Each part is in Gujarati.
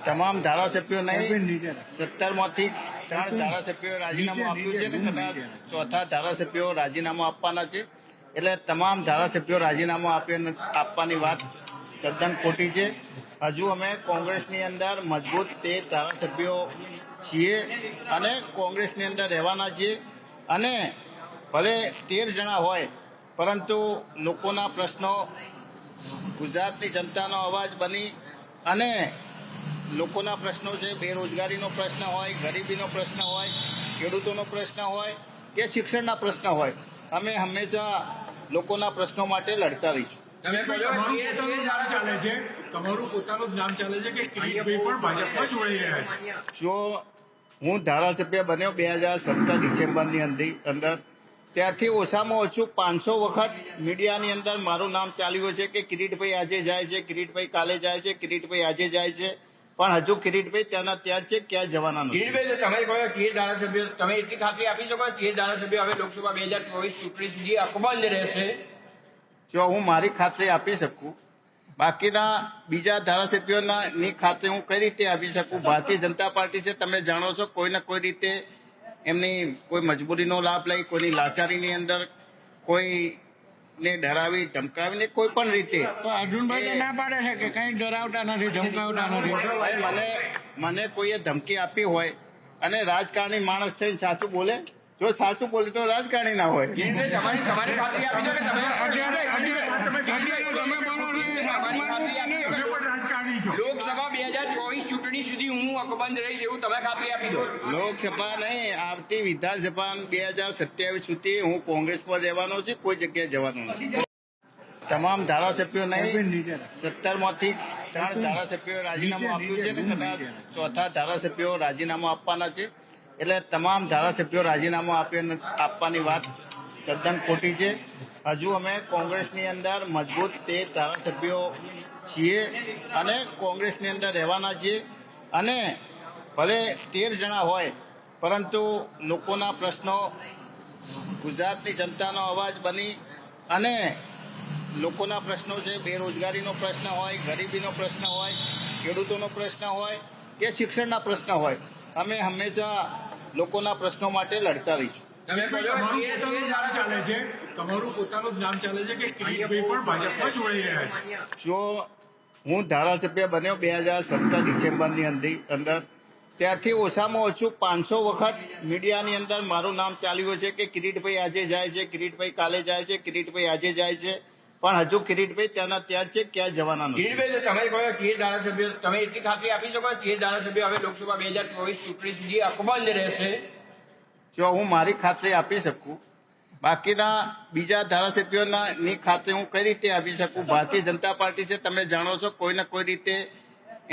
તમામ ધારાસભ્યો નહીં 17માંથી 3 ધારાસભ્યોએ રાજીનામું આપ્યું છે ને કદાચ ચોથા ધારાસભ્યો રાજીનામું આપવાના છે. એટલે તમામ ધારાસભ્યો રાજીનામું આપવાની વાત તદ્દન ખોટી છે. હજુ અમે કોંગ્રેસની અંદર મજબૂત 13 ધારાસભ્યો છીએ અને કોંગ્રેસની અંદર રહેવાના છીએ. અને ભલે 13 જણા હોય પરંતુ લોકોના પ્રશ્નો ગુજરાતની જનતાનો અવાજ બની અને લોકોના પ્રશ્નો છે, બેરોજગારીનો પ્રશ્ન હોય, ગરીબીનો પ્રશ્ન હોય, ખેડૂતોનો પ્રશ્ન હોય કે શિક્ષણના પ્રશ્ન હોય, અમે હંમેશા લોકોના પ્રશ્નો માટે લડતા રહીશું. તમારું પોતાનું નામ ચાલે છે કે કિરીટભાઈ પણ ભાજપમાં જોડાઈ રહ્યા છે. જો હું ધારાસભ્ય બન્યો 2017 ડિસેમ્બરની અંદર, ત્યારથી ઓછામાં ઓછું 500 વખત મીડિયાની અંદર મારું નામ ચાલ્યું છે કે કિરીટભાઈ આજે જાય છે, કિરીટભાઈ કાલે જાય છે, કિરીટભાઈ આજે જાય છે. પણ હજુ કિરીટભાઈ ત્યાંના ત્યાં છે, ક્યાં જવાના નથી. કિરીટભાઈ, તમે કહો 13 ધારાસભ્યો, તમે એટલી ખાતરી આપી શકો 13 ધારાસભ્યો હવે લોકસભા 2024 ચૂંટણી સુધી અકબંધ રહેશે? જો હું મારી ખાતરી આપી શકું, બાકીના બીજા ધારાસભ્યોની ખાતરી હું કઈ રીતે આપી શકું? ભારતીય જનતા પાર્ટી છે, તમે જાણો છો, કોઈને કોઈ રીતે એમની કોઈ મજબૂરીનો લાભ લઈ, કોઈની લાચારીની અંદર કોઈને ડરાવી ધમકાવીને કોઈ પણ રીતે. અર્જુનભાઈ ના પાડે છે કે કઈ ડરાવતા નથી, ધમકાવતા નથી. મને કોઈએ ધમકી આપી હોય અને રાજકારણી માણસ થઈને સાચું બોલે, જો સાચું બોલે તો રાજકારણી ના હોય. તમારી ખાતરી આપી દો કે તમે લોકસભા 2024 ચૂંટણી સુધી હું અકબંધ રહીશ એવું તમે ખાતરી આપી દો. લોકસભા નહીં, આવતી વિધાનસભા 2027 સુધી હું કોંગ્રેસ પર રહેવાનો છું, કોઈ જગ્યાએ જવાનો નથી. તમામ ધારાસભ્યો નહીં 17માંથી 3 ધારાસભ્યોએ રાજીનામું આપ્યું છે ને કદાચ ચોથા ધારાસભ્યો રાજીનામું આપવાના છે. એટલે તમામ ધારાસભ્યો રાજીનામું આપવાની વાત તદ્દન ખોટી છે. હજુ અમે કોંગ્રેસની અંદર મજબૂત 13 ધારાસભ્યો છીએ અને કોંગ્રેસની અંદર રહેવાના છીએ. અને ભલે 13 જણા હોય પરંતુ લોકોના પ્રશ્નો ગુજરાતની જનતાનો અવાજ બની અને લોકોના પ્રશ્નો છે, બેરોજગારીનો પ્રશ્ન હોય, ગરીબીનો પ્રશ્ન હોય, ખેડૂતોનો પ્રશ્ન હોય કે શિક્ષણના પ્રશ્ન હોય, અમે હંમેશા લોકોના પ્રશ્નો માટે લડતા રહીશું. તમારું પોતાનું નામ ચાલે છે કે કિરીટભાઈ પણ ભાજપમાં જોડાઈ રહ્યા છે. જો હું ધારાસભ્ય બન્યો 2017 ડિસેમ્બરની અંદર, ત્યારથી ઓછામાં ઓછું 500 વખત મીડિયાની અંદર મારું નામ ચાલ્યું છે કે કિરીટભાઈ આજે જાય છે, કિરીટભાઈ કાલે જાય છે, કિરીટભાઈ આજે જાય છે. પણ હજુ કિરીટભાઈ ત્યાંના ત્યાં છે, ક્યાં જવાના નથી. કિરીટભાઈ, તમે કહો 13 ધારાસભ્યો, તમે એટલી ખાતરી આપી શકો 13 ધારાસભ્યો હવે લોકસભા 2024 ચૂંટણી સુધી અકબંધ રહેશે? જો હું મારી ખાતરી આપી શકું, બાકીના બીજા ધારાસભ્યોની ખાતરી હું કઈ રીતે આપી શકું? ભારતીય જનતા પાર્ટી છે, તમે જાણો છો, કોઈને કોઈ રીતે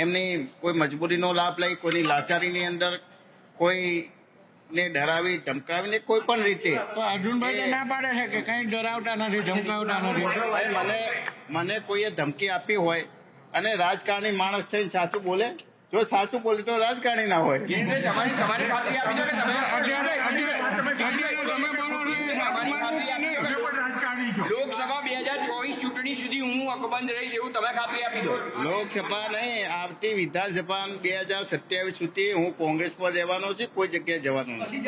એમની કોઈ મજબૂરીનો લાભ લઈ, કોઈની લાચારીની અંદર કોઈને ડરાવી ધમકાવીને કોઈ પણ રીતે. અર્જુનભાઈ ના પાડે છે કે કઈ ડરાવતા નથી, ધમકાવતા નથી. મને કોઈએ ધમકી આપી હોય અને રાજકારણી માણસ થઈને સાચું બોલે, જો સાચું બોલે તો રાજકારણી ના હોય. તમારી ખાતરી આપી દો કે તમે લોકસભા 2024 ચૂંટણી સુધી હું અકબંધ રહીશ એવું તમે ખાતરી આપી દો. લોકસભા નહીં, આવતી વિધાનસભા 2027 સુધી હું કોંગ્રેસ પર રહેવાનો છું, કોઈ જગ્યાએ જવાનો નથી.